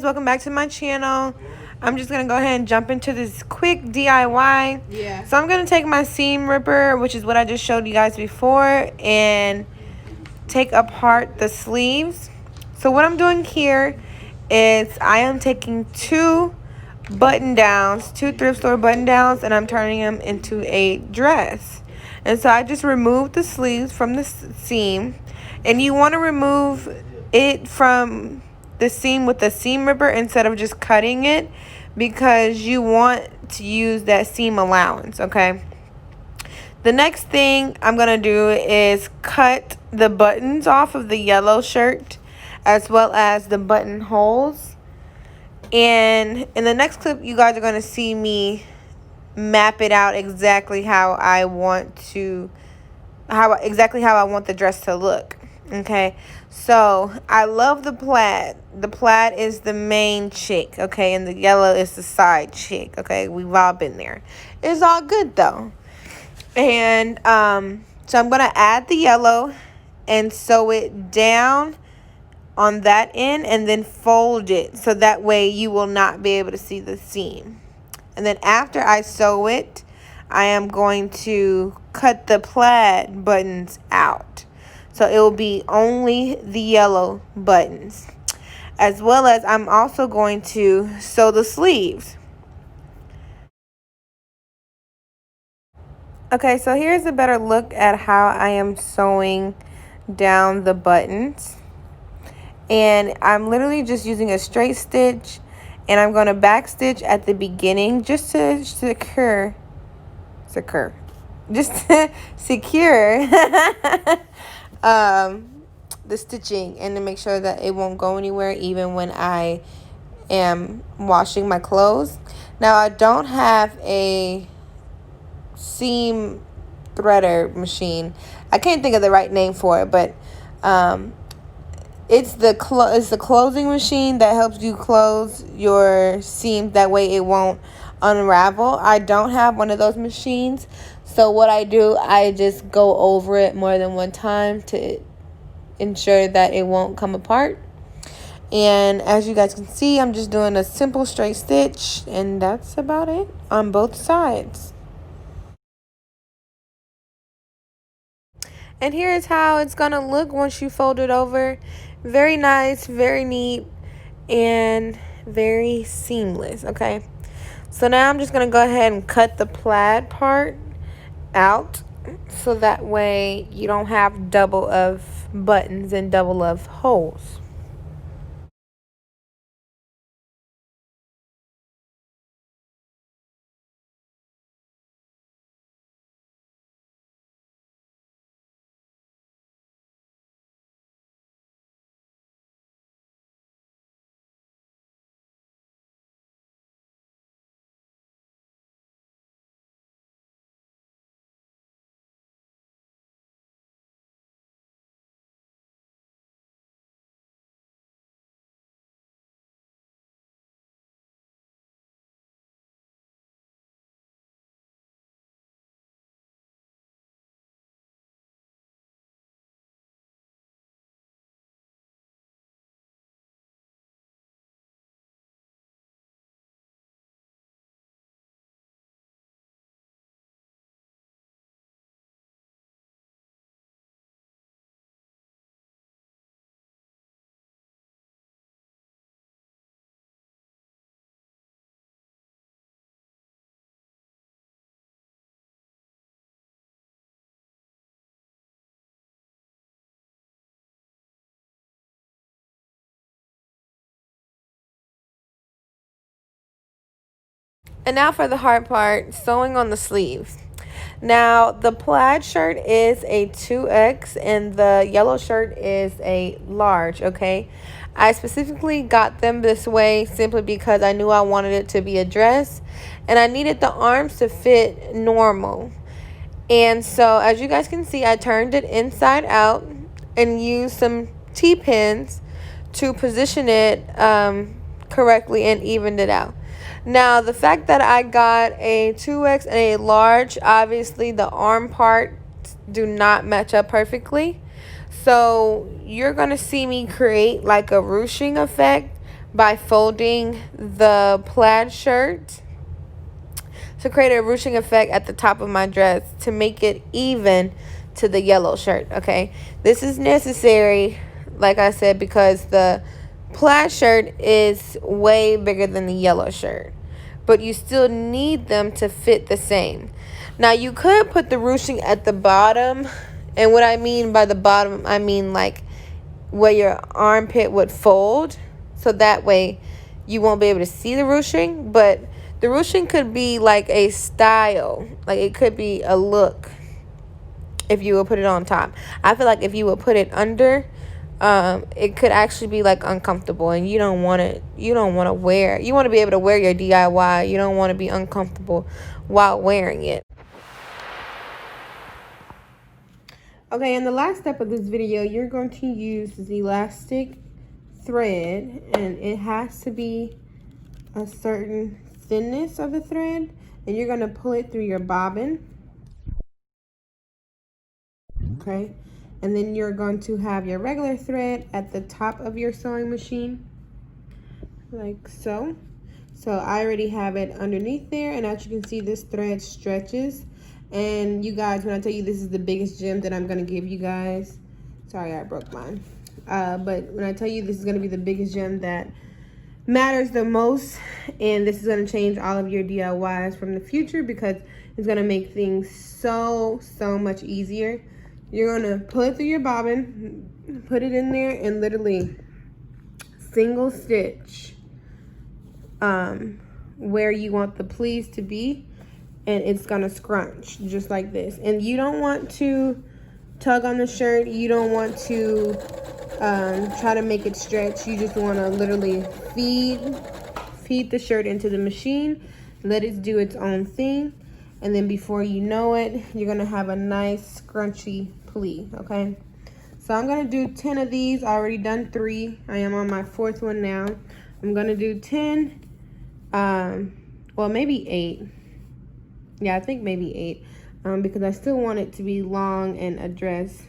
welcome back to my channel. I'm just gonna go ahead and jump into this quick DIY. So I'm gonna take my seam ripper, which is what I just showed you guys before, and take apart the sleeves. So what I'm doing here is I am taking two button downs, two thrift store button downs, and I'm turning them into a dress. And so I just removed the sleeves from the seam, and you want to remove it from the seam with the seam ripper instead of just cutting it, because you want to use that seam allowance. Okay, the next thing I'm gonna do is cut the buttons off of the yellow shirt as well as the buttonholes. And in the next clip, you guys are gonna see me map it out exactly how I want the dress to look. Okay, so I love the plaid. The plaid is the main chick, okay, and the yellow is the side chick. Okay, we've all been there. It's all good though. And so I'm gonna add the yellow and sew it down on that end and then fold it so that way you will not be able to see the seam. And then after I sew it, I am going to cut the plaid buttons out. So it will be only the yellow buttons. As well as I'm also going to sew the sleeves. Okay, so here's a better look at how I am sewing down the buttons. And I'm literally just using a straight stitch, and I'm going to back stitch at the beginning just to secure the stitching, and to make sure that it won't go anywhere even when I am washing my clothes. Now, I don't have a seam threader machine. I can't think of the right name for it, but it's the closing machine that helps you close your seam. That way it won't unravel. I don't have one of those machines. So what I do, I just go over it more than one time to ensure that it won't come apart. And as you guys can see, I'm just doing a simple straight stitch, and that's about it on both sides. And here is how it's gonna look once you fold it over. Very nice, very neat, and very seamless. Okay, so now I'm just gonna go ahead and cut the plaid part out, so that way you don't have double of buttons and double of holes. And now for the hard part, sewing on the sleeves. Now, the plaid shirt is a 2X and the yellow shirt is a large, okay? I specifically got them this way simply because I knew I wanted it to be a dress, and I needed the arms to fit normal. And so, as you guys can see, I turned it inside out and used some T-pins to position it correctly and evened it out. Now, the fact that I got a 2X and a large, obviously the arm parts do not match up perfectly. So you're going to see me create like a ruching effect by folding the plaid shirt to create a ruching effect at the top of my dress to make it even to the yellow shirt, okay? This is necessary, like I said, because the plaid shirt is way bigger than the yellow shirt, but you still need them to fit the same. Now, you could put the ruching at the bottom, and what I mean by the bottom, I mean like where your armpit would fold, so that way you won't be able to see the ruching, but the ruching could be like a style, like it could be a look if you would put it on top. I feel like if you would put it under, it could actually be like uncomfortable, and you don't want it. You don't want to wear. You want to be able to wear your DIY. You don't want to be uncomfortable while wearing it. Okay, in the last step of this video, you're going to use the elastic thread, and it has to be a certain thinness of the thread, and you're going to pull it through your bobbin. Okay, and then you're going to have your regular thread at the top of your sewing machine, like so. So I already have it underneath there, and as you can see, this thread stretches. And you guys, when I tell you this is the biggest gem that I'm going to give you guys, sorry I broke mine, but when I tell you this is going to be the biggest gem that matters the most, and this is going to change all of your DIYs from the future, because it's going to make things so much easier. You're going to pull it through your bobbin, put it in there, and literally single stitch where you want the pleats to be, and it's going to scrunch just like this. And you don't want to tug on the shirt. You don't want to try to make it stretch. You just want to literally feed the shirt into the machine, let it do its own thing, and then before you know it, you're going to have a nice scrunchy pleat, okay? So I'm going to do 10 of these. I already done 3. I am on my 4th one now. I'm going to do 10, well, maybe 8. Yeah, I think maybe 8, because I still want it to be long and a dress.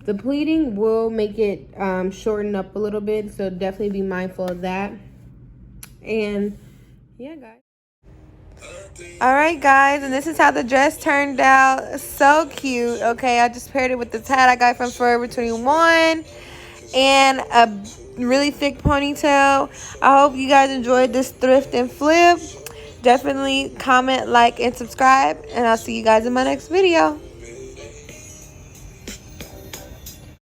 The pleating will make it shorten up a little bit, so definitely be mindful of that. And yeah, guys. All right, guys, and this is how the dress turned out. So cute. Okay, I just paired it with this hat I got from Forever 21 and a really thick ponytail. I hope you guys enjoyed this thrift and flip. Definitely comment, like, and subscribe, and I'll see you guys in my next video.